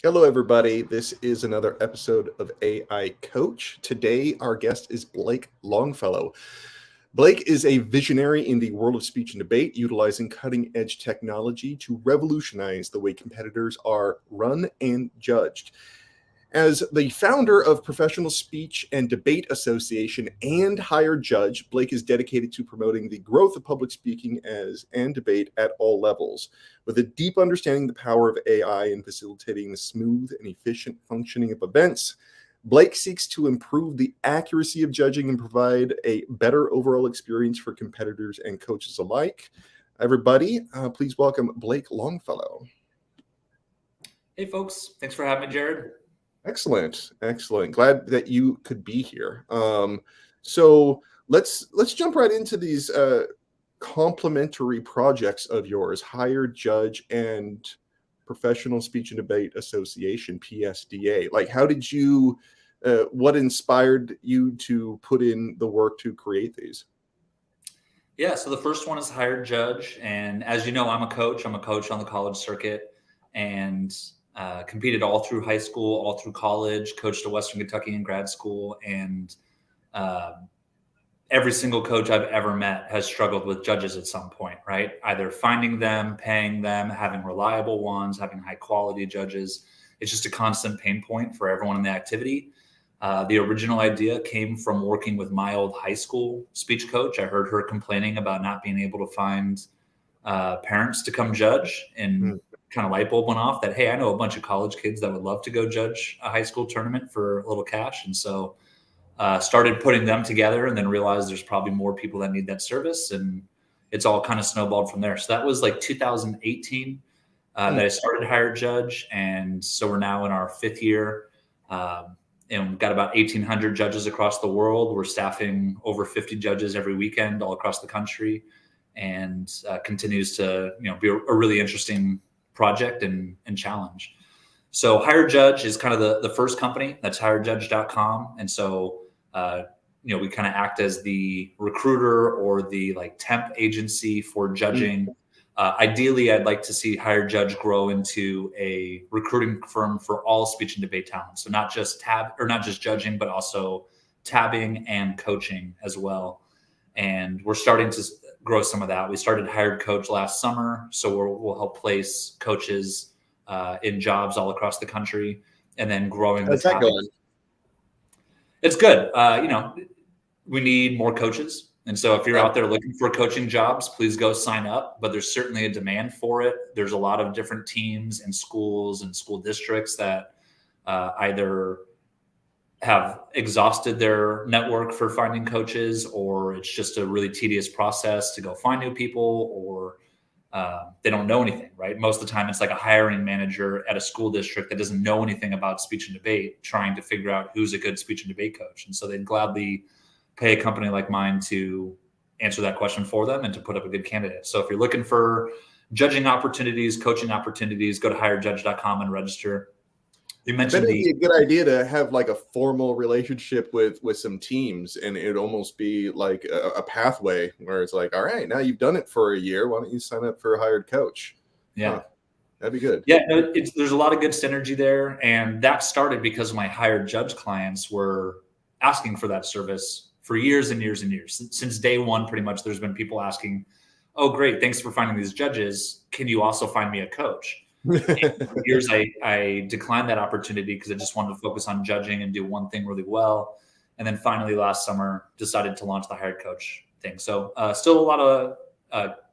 Hello, everybody. This is another episode of AI Coach. Today, our guest is Blake Longfellow. Blake is a visionary in the world of speech and debate, utilizing cutting-edge technology to revolutionize the way competitors are run and judged. As the founder of Professional Speech and Debate Association and hired judge, Blake is dedicated to promoting the growth of public speaking and debate at all levels. With a deep understanding of the power of AI in facilitating the smooth and efficient functioning of events, Blake seeks to improve the accuracy of judging and provide a better overall experience for competitors and coaches alike. Everybody, please welcome Blake Longfellow. Hey, folks. Thanks for having me, Jared. Excellent. Glad that you could be here. So let's jump right into these complementary projects of yours, Hired Judge and Professional Speech and Debate Association, PSDA. Like, how did you, what inspired you to put in the work to create these? Yeah, so the first one is Hired Judge. And as you know, I'm a coach. I'm a coach on the college circuit and competed all through high school, all through college, coached at Western Kentucky in grad school. And every single coach I've ever met has struggled with judges at some point, right? Either finding them, paying them, having reliable ones, having high quality judges. It's just a constant pain point for everyone in the activity. The original idea came from working with my old high school speech coach. I heard her complaining about not being able to find parents to come judge, and kind of light bulb went off that, hey, I know a bunch of college kids that would love to go judge a high school tournament for a little cash. And so started putting them together, and then realized there's probably more people that need that service. And it's all kind of snowballed from there. So that was like 2018 that I started Hired Judge. And so we're now in our fifth year. And we've got about 1,800 judges across the world. We're staffing over 50 judges every weekend all across the country, and continues to be a really interesting project and challenge. So Hired Judge is kind of the first company. That's hiredjudge.com. And so we kind of act as the recruiter or the like temp agency for judging. Ideally, I'd like to see Hired Judge grow into a recruiting firm for all speech and debate talent. So not just judging, but also tabbing and coaching as well. And we're starting to grow some of that. We started Hired Coach last summer, so we'll help place coaches in jobs all across the country, and then growing. How's that going? It's good. We need more coaches. And so if you're out there looking for coaching jobs, please go sign up. But there's certainly a demand for it. There's a lot of different teams and schools and school districts that either have exhausted their network for finding coaches, or it's just a really tedious process to go find new people, or they don't know anything, right? Most of the time it's like a hiring manager at a school district that doesn't know anything about speech and debate, trying to figure out who's a good speech and debate coach. And so they'd gladly pay a company like mine to answer that question for them and to put up a good candidate. So if you're looking for judging opportunities, coaching opportunities, go to hiredjudge.com and register. You mentioned it'd be a good idea to have like a formal relationship with some teams, and it'd almost be like a pathway where it's like, all right, now you've done it for a year. Why don't you sign up for a Hired Coach? Yeah. That'd be good. Yeah, there's a lot of good synergy there. And that started because my Hired Judge clients were asking for that service for years and years and years. Since day one, pretty much, there's been people asking, oh, great, thanks for finding these judges. Can you also find me a coach? For years, I declined that opportunity because I just wanted to focus on judging and do one thing really well. And then finally last summer, decided to launch the Hired Coach thing. So still a lot of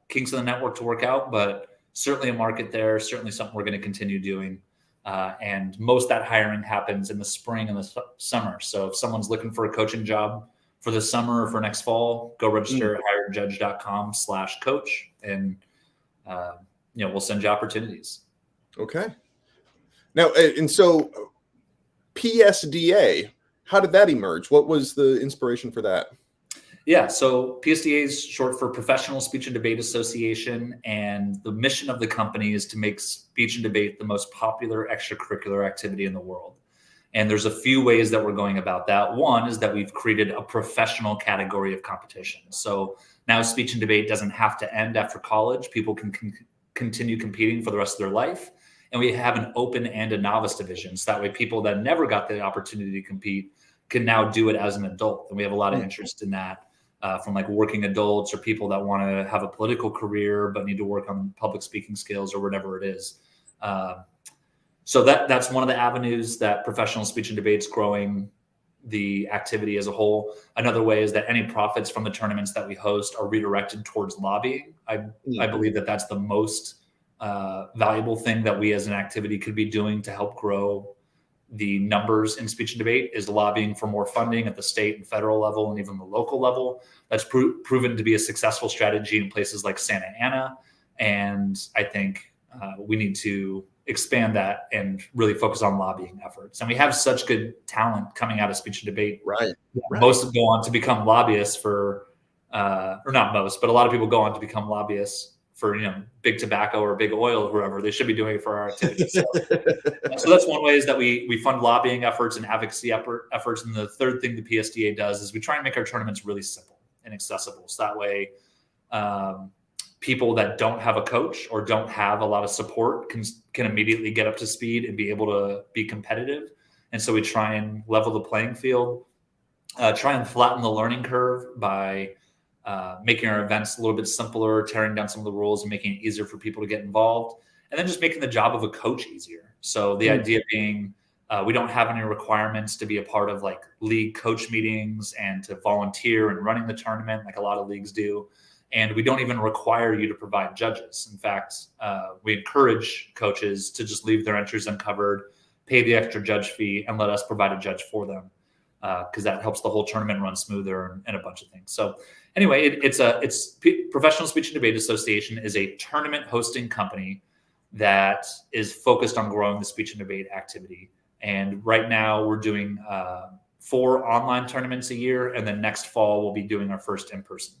kinks in the network to work out, but certainly a market there, certainly something we're going to continue doing. And most of that hiring happens in the spring and the summer. So if someone's looking for a coaching job for the summer or for next fall, go register at hiredjudge.com/coach, and we'll send you opportunities. Okay. Now, and so PSDA, how did that emerge? What was the inspiration for that? Yeah, so PSDA is short for Professional Speech and Debate Association, and the mission of the company is to make speech and debate the most popular extracurricular activity in the world. And there's a few ways that we're going about that. One is that we've created a professional category of competition. So now speech and debate doesn't have to end after college. People can continue competing for the rest of their life. And we have an open and a novice division. So that way people that never got the opportunity to compete can now do it as an adult. And we have a lot of interest in that from like working adults or people that want to have a political career but need to work on public speaking skills or whatever it is. So that's one of the avenues that professional speech and debate's growing the activity as a whole. Another way is that any profits from the tournaments that we host are redirected towards lobbying. I believe that that's the most valuable thing that we as an activity could be doing to help grow the numbers in speech and debate is lobbying for more funding at the state and federal level and even the local level. That's proven to be a successful strategy in places like Santa Ana. And I think we need to expand that and really focus on lobbying efforts. And we have such good talent coming out of speech and debate. Right. Most go on to become lobbyists for, or not most, but a lot of people go on to become lobbyists for, big tobacco or big oil or whoever. They should be doing it for our activities. So that's one way is that we fund lobbying efforts and advocacy efforts. And the third thing the PSDA does is we try and make our tournaments really simple and accessible. So that way, people that don't have a coach or don't have a lot of support can immediately get up to speed and be able to be competitive. And so we try and level the playing field, try and flatten the learning curve by making our events a little bit simpler, tearing down some of the rules and making it easier for people to get involved, and then just making the job of a coach easier. So the idea being we don't have any requirements to be a part of like league coach meetings and to volunteer and running the tournament like a lot of leagues do. And we don't even require you to provide judges. In fact, we encourage coaches to just leave their entries uncovered, pay the extra judge fee, and let us provide a judge for them because that helps the whole tournament run smoother and a bunch of things. So anyway, it's Professional Speech and Debate Association is a tournament hosting company that is focused on growing the speech and debate activity. And right now we're doing 4 online tournaments a year, and then next fall we'll be doing our first in-person.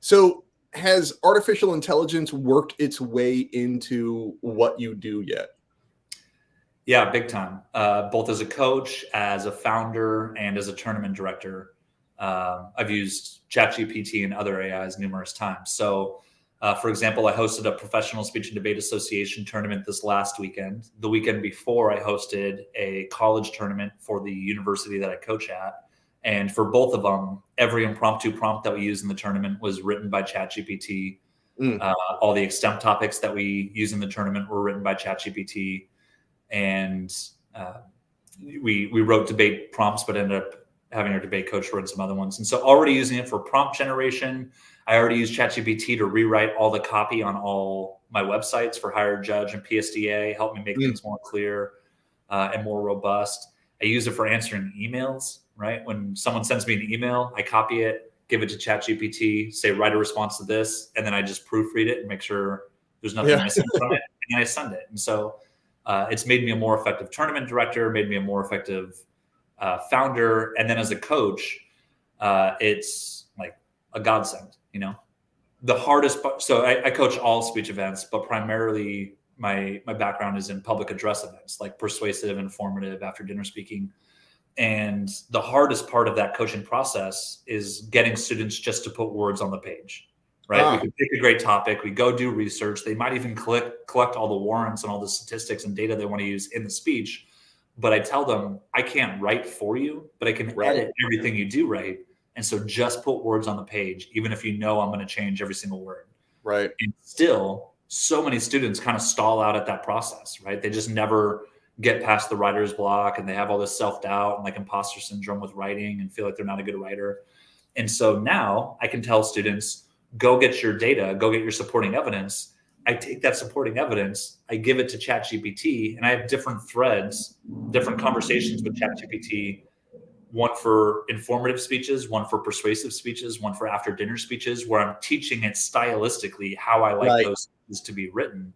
So has artificial intelligence worked its way into what you do yet? Yeah, big time. Both as a coach, as a founder, and as a tournament director. I've used ChatGPT and other AIs numerous times. So, for example, I hosted a Professional Speech and Debate Association tournament this last weekend. The weekend before, I hosted a college tournament for the university that I coach at. And for both of them, every impromptu prompt that we use in the tournament was written by ChatGPT. All the extemp topics that we use in the tournament were written by ChatGPT. And we wrote debate prompts, but ended up having our debate coach write some other ones. And so already using it for prompt generation, I already use ChatGPT to rewrite all the copy on all my websites for Higher Judge and PSDA, help me make things more clear and more robust. I use it for answering emails, right? When someone sends me an email, I copy it, give it to ChatGPT, say, write a response to this. And then I just proofread it and make sure there's nothing missing from it. And then I send it. And so it's made me a more effective tournament director, made me a more effective founder. And then as a coach, it's like a godsend, The hardest part, so I coach all speech events, but primarily my background is in public address events, like persuasive, informative, after dinner speaking. And the hardest part of that coaching process is getting students just to put words on the page, right? We can pick a great topic. We go do research. They might even collect all the warrants and all the statistics and data they want to use in the speech. But I tell them, I can't write for you, but I can edit everything you do write. And so just put words on the page, even if I'm going to change every single word. Right. And still, so many students kind of stall out at that process, right? They just never get past the writer's block, and they have all this self-doubt and like imposter syndrome with writing and feel like they're not a good writer. And so now I can tell students, go get your data, go get your supporting evidence. I take that supporting evidence, I give it to ChatGPT, and I have different threads, different conversations with ChatGPT, one for informative speeches, one for persuasive speeches, one for after dinner speeches, where I'm teaching it stylistically how I like those speeches to be written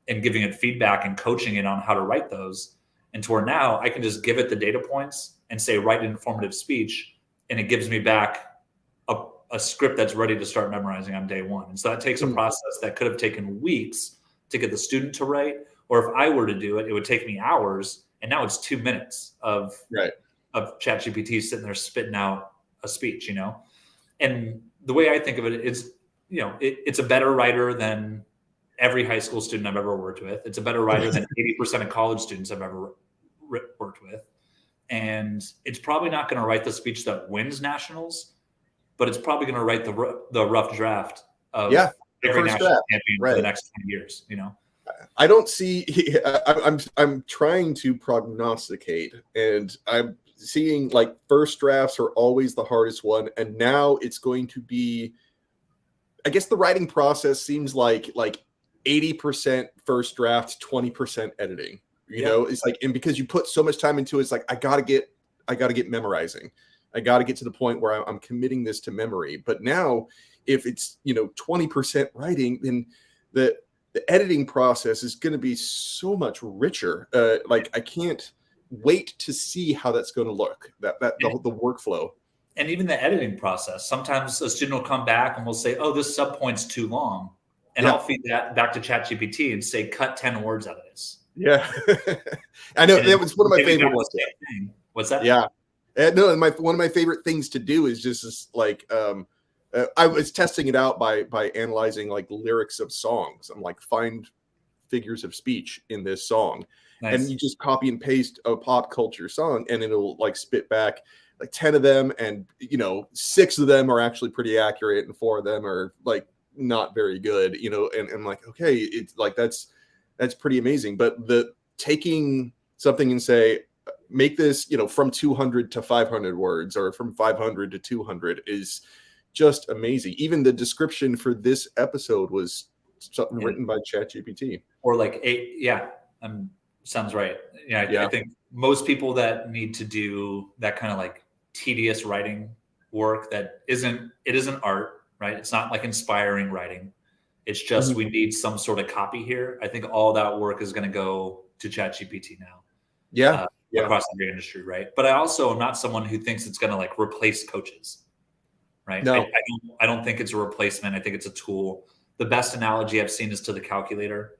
and giving it feedback and coaching it on how to write those. And to where now I can just give it the data points and say, write an informative speech. And it gives me back a script that's ready to start memorizing on day one. And so that takes a process that could have taken weeks to get the student to write. Or if I were to do it, it would take me hours. And now it's 2 minutes of ChatGPT sitting there spitting out a speech, And the way I think of it is, it's a better writer than every high school student I've ever worked with. It's a better writer than 80% of college students I've ever worked with. And it's probably not going to write the speech that wins nationals, but it's probably going to write the rough draft of every first national draft. champion Right. for the next 10 years, you know? I don't see. I'm trying to prognosticate, and I'm seeing like first drafts are always the hardest one, and now it's going to be. I guess the writing process seems like 80% first draft, 20% editing. You know, it's like, and because you put so much time into it, it's like I gotta get memorizing. I got to get to the point where I'm committing this to memory. But now, if it's 20% writing, then the editing process is going to be so much richer. Like I can't wait to see how that's going to look. The workflow. And even the editing process. Sometimes a student will come back and will say, "Oh, this subpoint's too long," and I'll feed that back to ChatGPT and say, "Cut 10 words out of this." Yeah, I know that was one of my favorite ones. What's that? Yeah, no, one of my favorite things to do is just like I was testing it out by analyzing like lyrics of songs. I'm like, find figures of speech in this song, and you just copy and paste a pop culture song, and it'll like spit back like 10 of them, and 6 of them are actually pretty accurate, and 4 of them are like not very good. And I'm like, okay, it's like that's pretty amazing. But the taking something and say, make this from 200 to 500 words, or from 500 to 200 is just amazing. Even the description for this episode was something written by ChatGPT. Or like 8, sounds right. I think most people that need to do that kind of like tedious writing work that isn't art, right? It's not like inspiring writing. It's just we need some sort of copy here. I think all that work is going to go to ChatGPT now. Across every industry, right? But I also am not someone who thinks it's going to like replace coaches, right? No. I don't think it's a replacement. I think it's a tool. The best analogy I've seen is to the calculator.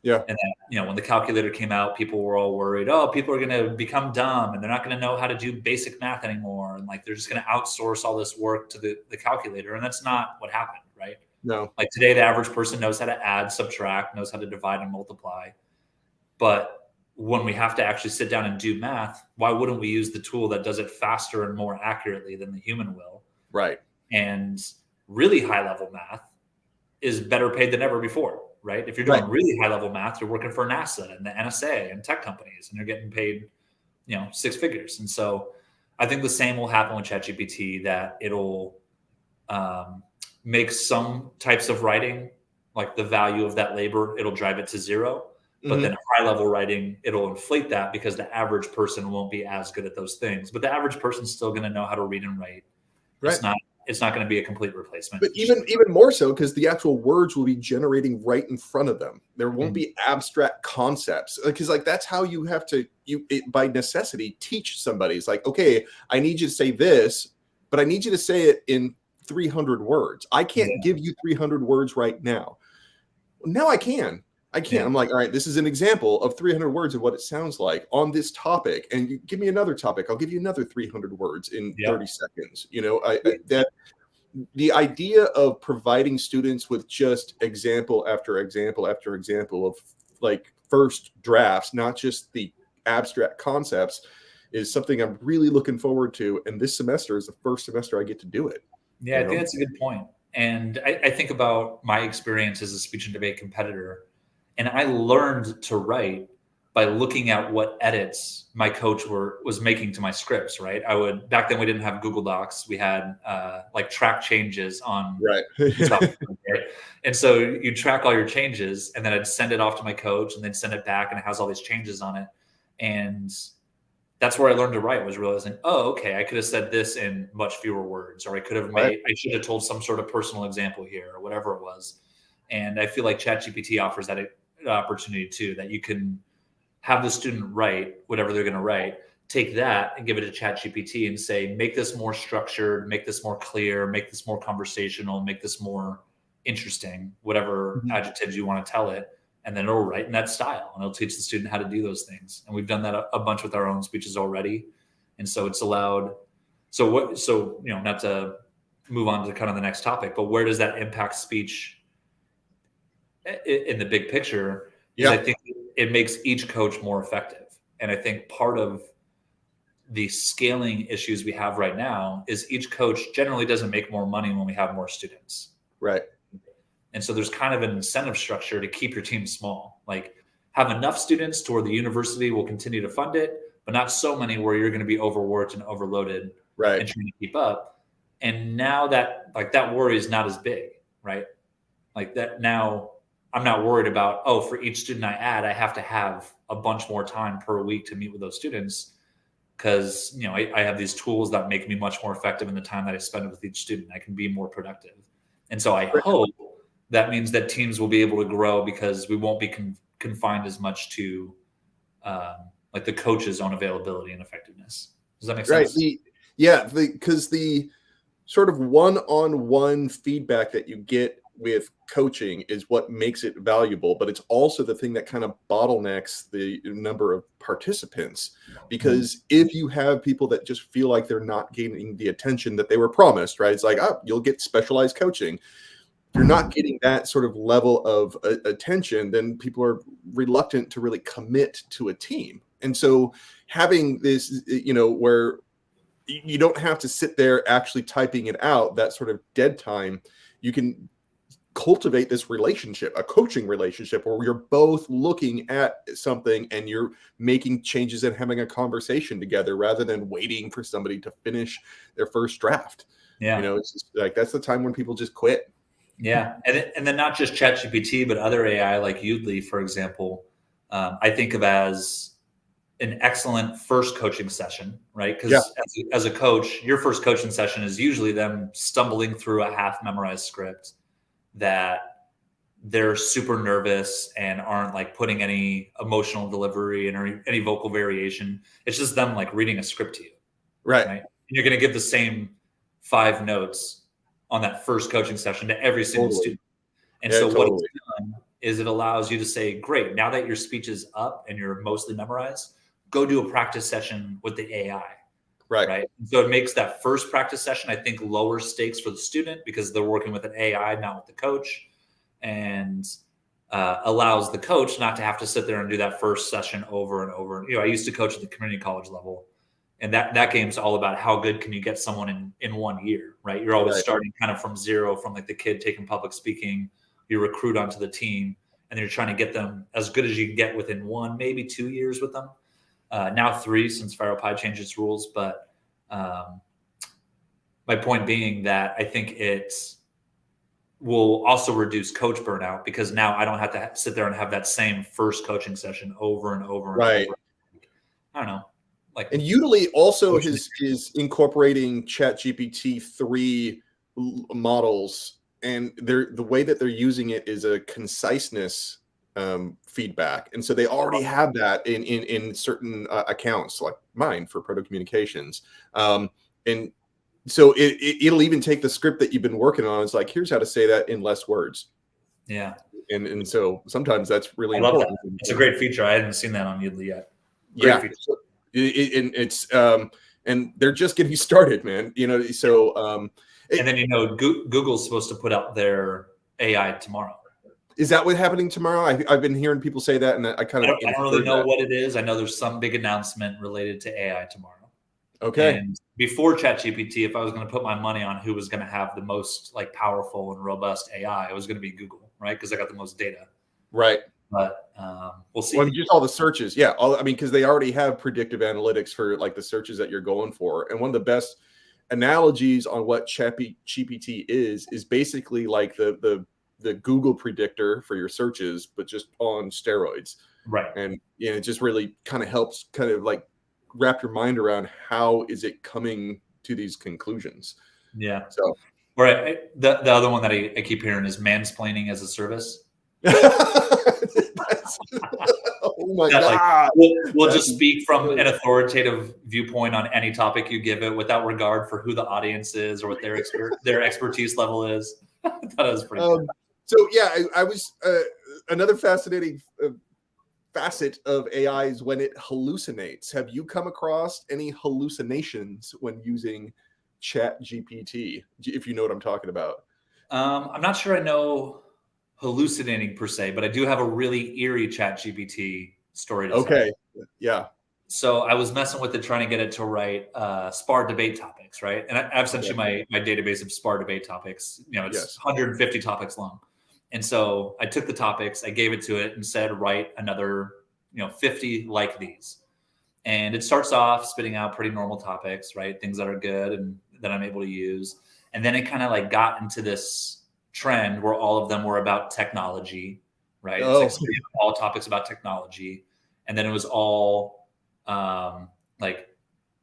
Yeah. And then, when the calculator came out, people were all worried, oh, people are going to become dumb and they're not going to know how to do basic math anymore. And like, they're just going to outsource all this work to the calculator. And that's not what happened, right? No. Like today, the average person knows how to add, subtract, knows how to divide and multiply. But when we have to actually sit down and do math, why wouldn't we use the tool that does it faster and more accurately than the human will? Right. And really high level math is better paid than ever before, right? If you're doing really high level math, you're working for NASA and the NSA and tech companies, and you're getting paid, 6 figures. And so I think the same will happen with ChatGPT, that it'll make some types of writing, like the value of that labor, it'll drive it to zero. But then high level writing, it'll inflate that because the average person won't be as good at those things. But the average person's still going to know how to read and write. Right. It's not going to be a complete replacement. But even more so, because the actual words will be generating right in front of them. There won't be abstract concepts, because like that's how you have to by necessity teach somebody. It's like, okay, I need you to say this, but I need you to say it in 300 words. I can't give you 300 words right now. Now I can. I'm like, all right, this is an example of 300 words of what it sounds like on this topic. And you give me another topic, I'll give you another 300 words in 30 seconds. That the idea of providing students with just example after example after example of like first drafts, not just the abstract concepts, is something I'm really looking forward to. And this semester is the first semester I get to do it. Yeah, I think that's a good point. And I think about my experience as a speech and debate competitor. And I learned to write by looking at what edits my coach was making to my scripts, right? Back then we didn't have Google Docs. We had like track changes on software, right? And so you track all your changes, and then I'd send it off to my coach and then send it back, and it has all these changes on it. And that's where I learned to write, was realizing, oh, okay, I could have said this in much fewer words, or I should have told some sort of personal example here, or whatever it was. And I feel like ChatGPT offers that opportunity too, that you can have the student write whatever they're going to write, take that and give it to ChatGPT and say, make this more structured, make this more clear, make this more conversational, make this more interesting, whatever adjectives you want to tell it. And then it'll write in that style, and it'll teach the student how to do those things. And we've done that a bunch with our own speeches already. And so it's allowed. So not to move on to kind of the next topic, but where does that impact speech in the big picture is Yeah. I think it makes each coach more effective. And I think part of the scaling issues we have right now is each coach generally doesn't make more money when we have more students. Right. And so there's kind of an incentive structure to keep your team small. Like have enough students to where the university will continue to fund it, but not so many where you're going to be overworked and overloaded Right. and trying to keep up. And now that like that worry is not as big, right? Like that now I'm not worried about, oh, for each student I add, I have to have a bunch more time per week to meet with those students because, you know, I have these tools that make me much more effective in the time that I spend with each student. I can be more productive. And so I hope that means that teams will be able to grow because we won't be confined as much to like the coach's own availability and effectiveness. Does that make sense? Right. Because the sort of one-on-one feedback that you get with coaching is what makes it valuable, but it's also the thing that kind of bottlenecks the number of participants. Because if you have people that just feel like they're not getting the attention that they were promised, right? It's like, oh, you'll get specialized coaching. You're not getting that sort of level of attention, then people are reluctant to really commit to a team. And so having this, where you don't have to sit there actually typing it out, that sort of dead time, you can cultivate this relationship, a coaching relationship where you're both looking at something and you're making changes and having a conversation together rather than waiting for somebody to finish their first draft. Yeah. It's just like, that's the time when people just quit. Yeah. And then not just ChatGPT, but other AI like Udly, for example, I think of as an excellent first coaching session, right? Because as a coach, your first coaching session is usually them stumbling through a half memorized script that they're super nervous and aren't like putting any emotional delivery and any vocal variation. It's just them like reading a script to you. Right. And you're going to give the same 5 notes on that first coaching session to every single student. And so what it's done is it allows you to say, great, now that your speech is up and you're mostly memorized, go do a practice session with the AI. Right. So it makes that first practice session, I think, lower stakes for the student because they're working with an AI, not with the coach, and allows the coach not to have to sit there and do that first session over and over. I used to coach at the community college level, and that game's all about how good can you get someone in 1 year, right? You're always starting kind of from zero, from like the kid taking public speaking, you recruit onto the team, and you're trying to get them as good as you can get within 1, maybe 2 years with them. Now 3 since FaroPie changed its rules. But my point being that I think it will also reduce coach burnout because now I don't have to sit there and have that same first coaching session over and over and over. I don't know. And Udly also is incorporating ChatGPT 3 models, and the way that they're using it is a conciseness feedback, and so they already have that in certain accounts like mine for Proto Communications, and so it'll even take the script that you've been working on. It's like, here's how to say that in less words. Yeah, and so sometimes that's really important. It's a great feature. I hadn't seen that on Udly yet. Great feature. It's and they're just getting started, man. So and then Google's supposed to put out their AI tomorrow. Is that what's happening tomorrow? I've been hearing people say that, and I don't really know what it is. I know there's some big announcement related to AI tomorrow. Okay. And before ChatGPT, if I was going to put my money on who was going to have the most like powerful and robust AI, it was going to be Google, right? Because I got the most data. Right. But we'll see. Well, just all the searches. Yeah. Because they already have predictive analytics for like the searches that you're going for. And one of the best analogies on what ChatGPT is basically like the Google predictor for your searches, but just on steroids. Right. And it just really kind of helps kind of like wrap your mind around how is it coming to these conclusions. Yeah. So, right. The other one that I keep hearing is mansplaining as a service. Oh my God. We'll just speak from an authoritative viewpoint on any topic you give it without regard for who the audience is or what their expertise level is. I thought it was pretty good. So yeah, I was another fascinating facet of AI is when it hallucinates. Have you come across any hallucinations when using ChatGPT? If you know what I'm talking about. I'm not sure I know hallucinating per se, but I do have a really eerie ChatGPT story to tell. Okay. Yeah. So I was messing with it, trying to get it to write SPAR debate topics, right? And I've sent you Okay. my database of SPAR debate topics. It's Yes. 150 topics long. And so I took the topics, I gave it to it and said, write another, 50 like these. And it starts off spitting out pretty normal topics, right? Things that are good and that I'm able to use. And then it kind of like got into this trend where all of them were about technology, right? It's like Oh, all topics about technology. And then it was all like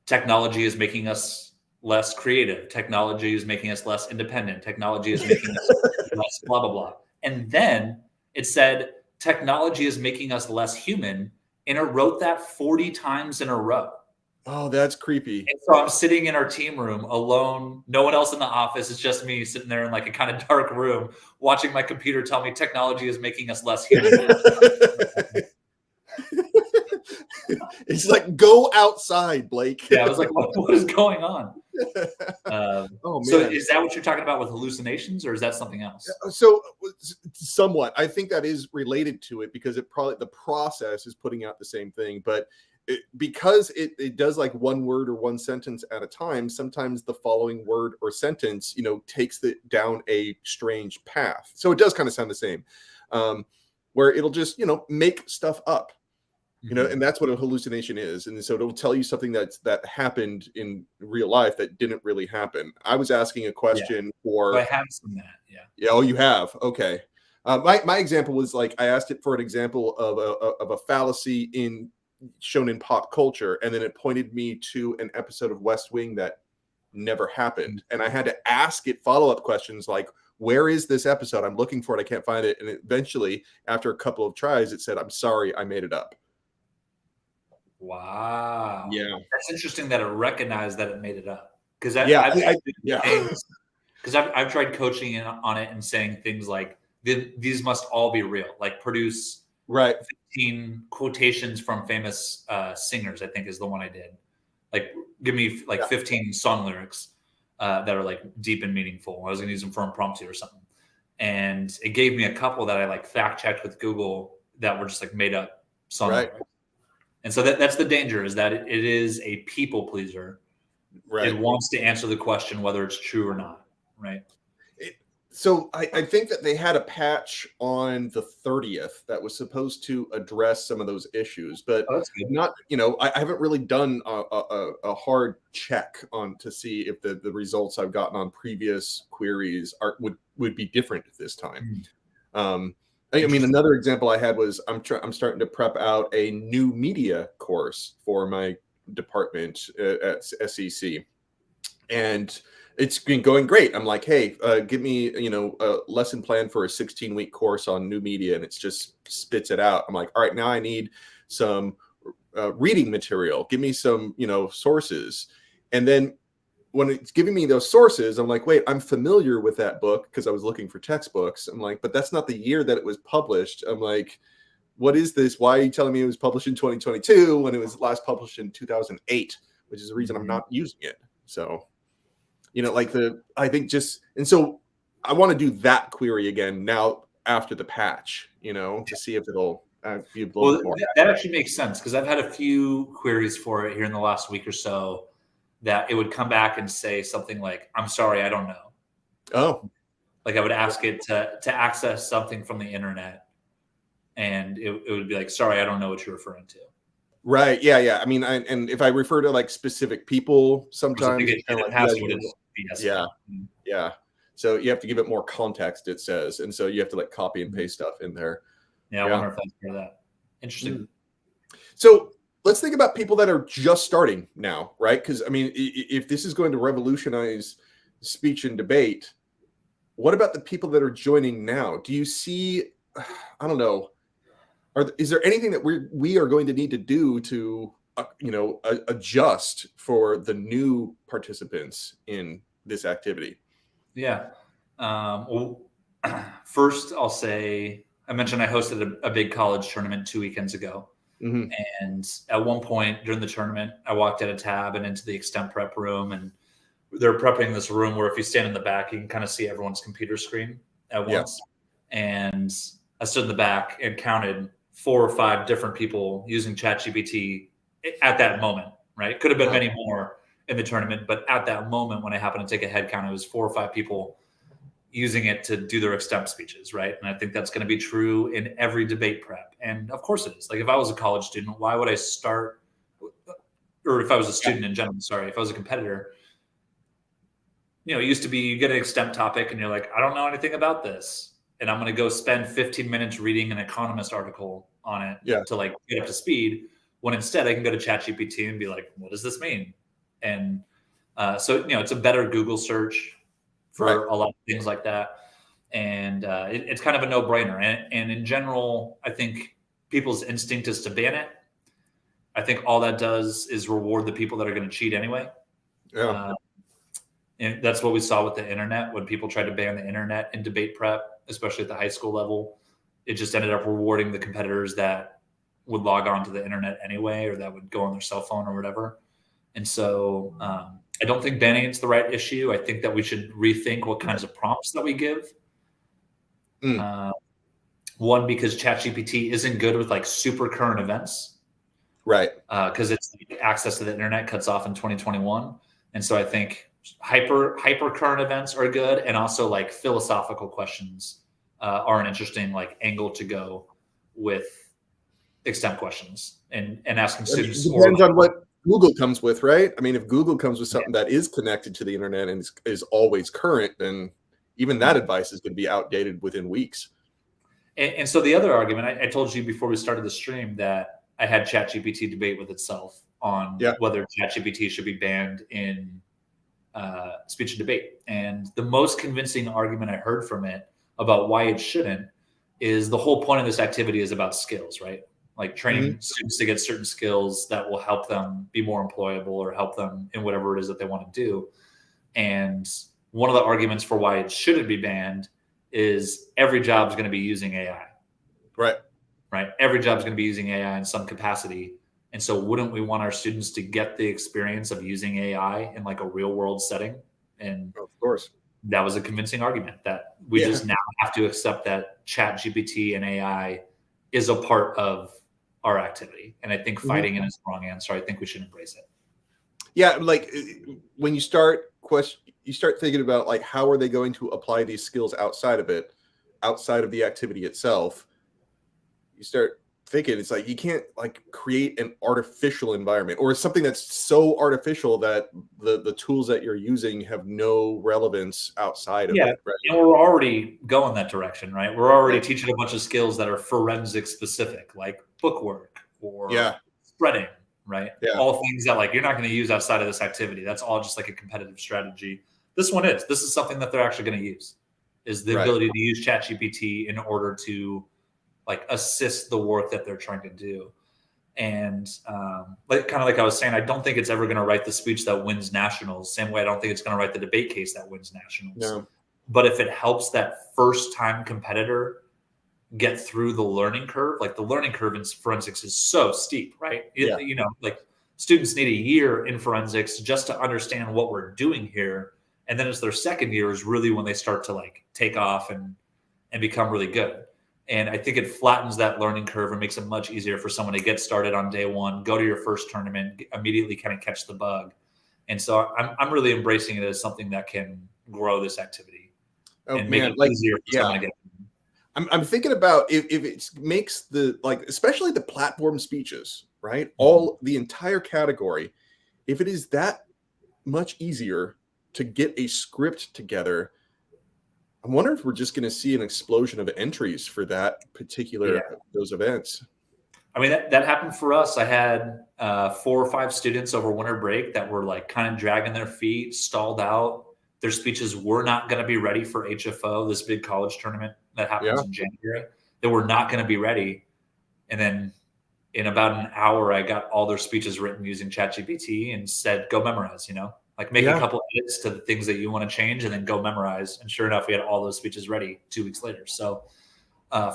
technology is making us less creative. Technology is making us less independent. Technology is making us less blah, blah, blah. And then it said, technology is making us less human. And it wrote that 40 times in a row. oh, that's creepy. And so I'm sitting in our team room alone, no one else in the office. It's just me sitting there in like a kind of dark room, watching my computer tell me technology is making us less human. It's like, go outside, Blake. Yeah, I was like, what is going on? Oh So man. is that what you're talking about with hallucinations, or is that something else? So somewhat, I think that is related to it because the process is putting out the same thing, but because it does like one word or one sentence at a time, sometimes the following word or sentence, takes it down a strange path. So it does kind of sound the same, where it'll just, make stuff up. And that's what a hallucination is. And so it'll tell you something that happened in real life that didn't really happen. I was asking a question So I have seen that. Yeah. Yeah. Oh, you have. Okay. My example was like, I asked it for an example of a fallacy shown in pop culture. And then it pointed me to an episode of West Wing that never happened. And I had to ask it follow-up questions like, where is this episode? I'm looking for it. I can't find it. And eventually, after a couple of tries, it said, I'm sorry, I made it up. Wow. Yeah. That's interesting that it recognized that it made it up. Because I've tried coaching on it and saying things like, these must all be real. Like produce Right. 15 quotations from famous singers, I think is the one I did. Like give me like 15 song lyrics that are like deep and meaningful. I was going to use them for impromptu or something. And it gave me a couple that I like fact checked with Google that were just like made up song lyrics. And so that's the danger, is that it is a people pleaser. Right. It wants to answer the question whether it's true or not. Right. So I think that they had a patch on the 30th that was supposed to address some of those issues, but not, I haven't really done a hard check on to see if the results I've gotten on previous queries would be different this time. I mean, another example I had was I'm starting to prep out a new media course for my department at SEC, and it's been going great. I'm like, hey, give me, a lesson plan for a 16-week course on new media, and it's just spits it out. I'm like, all right, now I need some reading material. Give me some, sources, and then when it's giving me those sources, I'm like, wait, I'm familiar with that book because I was looking for textbooks. I'm like, but that's not the year that it was published. I'm like, what is this? Why are you telling me it was published in 2022 when it was last published in 2008, which is the reason I'm not using it. So, I think and so I want to do that query again now after the patch, to see if it'll be a little bit more. That actually makes sense because I've had a few queries for it here in the last week or so that it would come back and say something like, I'm sorry, I don't know. Oh. Like I would ask it to access something from the internet, and it would be like, sorry, I don't know what you're referring to. Right. Yeah. I mean, and if I refer to like specific people, sometimes yeah. So you have to give it more context, it says, and so you have to like copy and paste stuff in there. Yeah, I wonder if that's for that. Interesting. So let's think about people that are just starting now, right? Because I mean, if this is going to revolutionize speech and debate, what about the people that are joining now? Do you see? I don't know. Is there anything that we are going to need to do to adjust for the new participants in this activity? Yeah. Well, first I'll say I mentioned I hosted a big college tournament 2 weekends ago. Mm-hmm. And at one point during the tournament, I walked out of tab and into the extent prep room, and they're prepping this room where if you stand in the back, you can kind of see everyone's computer screen at once. And I stood in the back and counted 4 or 5 different people using ChatGPT at that moment, right? Could have been many more in the tournament, but at that moment when I happened to take a head count, it was 4 or 5 people using it to do their extemp speeches, right? And I think that's going to be true in every debate prep. And of course it is. Like if I was a college student, why would I start, or if I was a student in general, sorry, if I was a competitor, it used to be you get an extemp topic and you're like, I don't know anything about this. And I'm going to go spend 15 minutes reading an Economist article on it to like get up to speed. When instead I can go to ChatGPT and be like, what does this mean? And so, it's a better Google search for a lot of things like that. And it's kind of a no-brainer. And in general, I think people's instinct is to ban it. I think all that does is reward the people that are going to cheat anyway. Yeah. And that's what we saw with the internet when people tried to ban the internet in debate prep, especially at the high school level. It just ended up rewarding the competitors that would log on to the internet anyway, or that would go on their cell phone or whatever. And so I don't think banning it's the right issue. I think that we should rethink what kinds of prompts that we give. One, because ChatGPT isn't good with like super current events. Right. Because it's access to the internet cuts off in 2021. And so I think hyper current events are good. And also like philosophical questions are an interesting like angle to go with extemp questions and asking students. It depends on what Google comes with, right? I mean, if Google comes with something that is connected to the internet and is always current, then even that advice is going to be outdated within weeks. And so the other argument, I told you before we started the stream that I had ChatGPT debate with itself on whether ChatGPT should be banned in speech and debate. And the most convincing argument I heard from it about why it shouldn't is the whole point of this activity is about skills, right? Like training students to get certain skills that will help them be more employable or help them in whatever it is that they want to do. And one of the arguments for why it shouldn't be banned is every job is going to be using AI. Right. Every job is going to be using AI in some capacity. And so wouldn't we want our students to get the experience of using AI in like a real world setting? And of course, that was a convincing argument that we just now have to accept that ChatGPT and AI is a part of our activity. And I think fighting it is the wrong answer. I think we should embrace it. Yeah. Like when you start thinking about like, how are they going to apply these skills outside of the activity itself? You start thinking it's like, you can't like create an artificial environment or something that's so artificial that the tools that you're using have no relevance outside of it. Right? And we're already going that direction, right? We're already teaching a bunch of skills that are forensic specific, like bookwork or spreading, right? All things that like you're not going to use outside of this activity. That's all just like a competitive strategy. This is something that they're actually going to use, is the ability to use ChatGPT in order to like assist the work that they're trying to do. And like I was saying, I don't think it's ever going to write the speech that wins nationals. Same way I don't think it's going to write the debate case that wins nationals. No. But if it helps that first time competitor get through the learning curve, like the learning curve in forensics is so steep, right? Like students need a year in forensics just to understand what we're doing here. And then it's their second year is really when they start to like take off and become really good. And I think it flattens that learning curve and makes it much easier for someone to get started on day one, go to your first tournament, immediately kind of catch the bug. And so I'm really embracing it as something that can grow this activity and make it easier for someone to get. I'm thinking about if it makes especially the platform speeches, right? All the entire category, if it is that much easier to get a script together, I wonder if we're just going to see an explosion of entries for that particular those events. I mean, that happened for us. I had 4 or 5 students over winter break that were like kind of dragging their feet, stalled out. Their speeches were not going to be ready for HFO, this big college tournament that happens in January. They were not going to be ready. And then in about an hour, I got all their speeches written using ChatGPT and said, go memorize, like make a couple edits to the things that you want to change and then go memorize. And sure enough, we had all those speeches ready 2 weeks later. So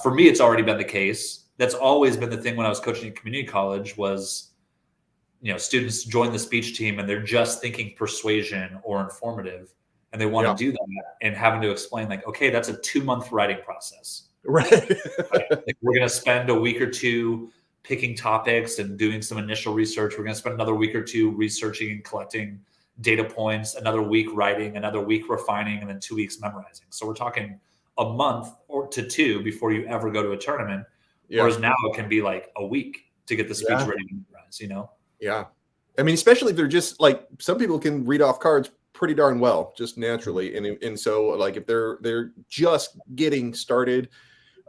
for me, it's already been the case. That's always been the thing when I was coaching at community college was, students join the speech team and they're just thinking persuasion or informative. and they want to do that, and having to explain like, okay, that's a 2-month writing process. Right. Like, we're going to spend a week or two picking topics and doing some initial research. We're going to spend another week or two researching and collecting data points, another week writing, another week refining, and then 2 weeks memorizing. So we're talking a month or to 2 before you ever go to a tournament. Yeah. Whereas now it can be like a week to get the speech ready to memorize, you know? Yeah. I mean, especially if they're just like, some people can read off cards pretty darn well, just naturally. And so like, if they're just getting started,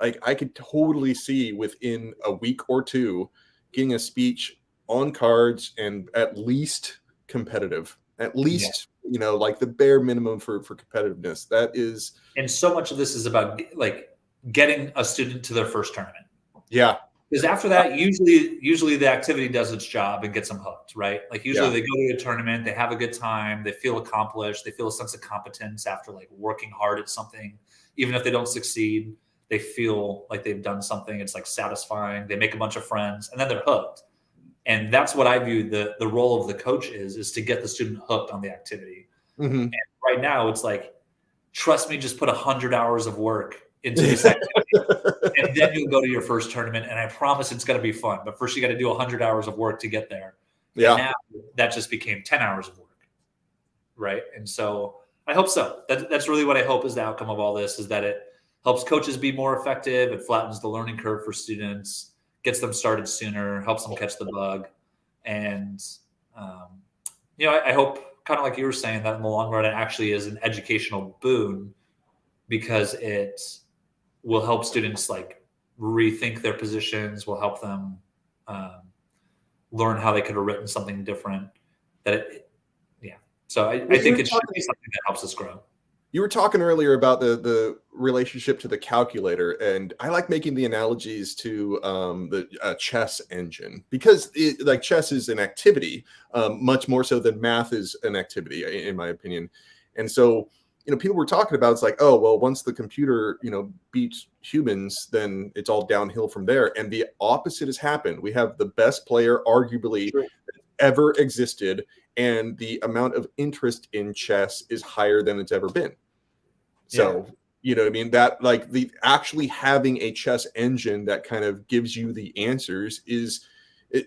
like I could totally see within a week or 2 getting a speech on cards and at least competitive, at least, you know, like the bare minimum for competitiveness. That is. And so much of this is about like getting a student to their first tournament. Yeah. Because after that, usually the activity does its job and gets them hooked, right? Like usually they go to a tournament, they have a good time, they feel accomplished, they feel a sense of competence after like working hard at something. Even if they don't succeed, they feel like they've done something. It's like satisfying. They make a bunch of friends, and then they're hooked. And that's what I view the role of the coach is to get the student hooked on the activity. Mm-hmm. And right now it's like, trust me, just put 100 hours of work into this activity, and then you'll go to your first tournament. And I promise it's going to be fun. But first you got to do 100 hours of work to get there. Yeah. And now that just became 10 hours of work. Right. And so I hope so. That's really what I hope is the outcome of all this, is that it helps coaches be more effective. It flattens the learning curve for students, gets them started sooner, helps them catch the bug. And, you know, I hope, kind of like you were saying, that in the long run, it actually is an educational boon, because it will help students like rethink their positions, will help them learn how they could have written something different. So I think it should be something that helps us grow. You were talking earlier about the relationship to the calculator, and I like making the analogies to the chess engine, because like chess is an activity, much more so than math is an activity, in my opinion. And so, you know, people were talking about, it's like, oh, well, once the computer, you know, beats humans, then it's all downhill from there. And the opposite has happened. We have the best player, arguably, ever existed, and the amount of interest in chess is higher than it's ever been. So, you know what I mean? That like the actually having a chess engine that kind of gives you the answers is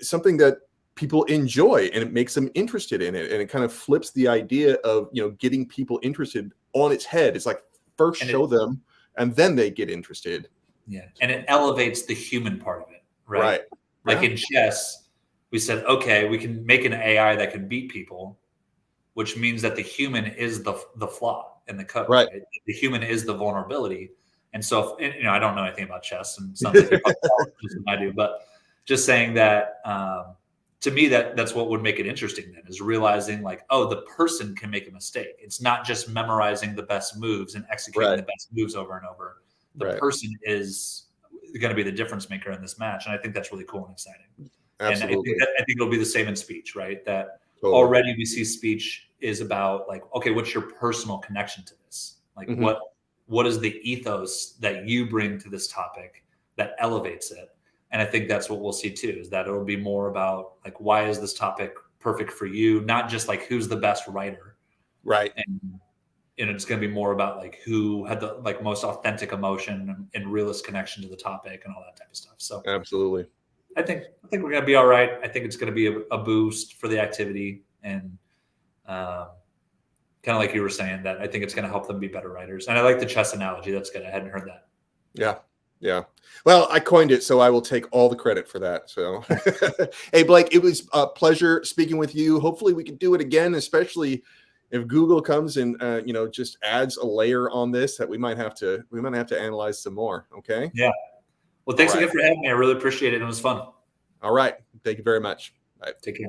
something that people enjoy, and it makes them interested in it. And it kind of flips the idea of, you know, getting people interested on its head. It's like, first show them and then they get interested. Yeah. And it elevates the human part of it. Right. Like in chess, we said, okay, we can make an AI that can beat people, which means that the human is the flaw in the code. Right. The human is the vulnerability. And so, you know, I don't know anything about chess, and it's not that I do, but just saying that, to me, that's what would make it interesting then, is realizing like, oh, the person can make a mistake. It's not just memorizing the best moves and executing the best moves over and over. The person is going to be the difference maker in this match. And I think that's really cool and exciting. Absolutely. And I think it'll be the same in speech, right? That already we see speech is about like, okay, what's your personal connection to this? Like what is the ethos that you bring to this topic that elevates it? And I think that's what we'll see too, is that it'll be more about like, why is this topic perfect for you? Not just like, who's the best writer. Right. And it's going to be more about like who had the like most authentic emotion and realist connection to the topic and all that type of stuff. So absolutely. I think we're going to be all right. I think it's going to be a boost for the activity, and kind of like you were saying, that I think it's going to help them be better writers. And I like the chess analogy. That's good. I hadn't heard that. Yeah. Yeah. Well, I coined it, so I will take all the credit for that. So, hey, Blake, it was a pleasure speaking with you. Hopefully we can do it again, especially if Google comes and, you know, just adds a layer on this that we might have to analyze some more. Okay. Yeah. Well, thanks again for having me. I really appreciate it. It was fun. All right. Thank you very much. Bye. Take care.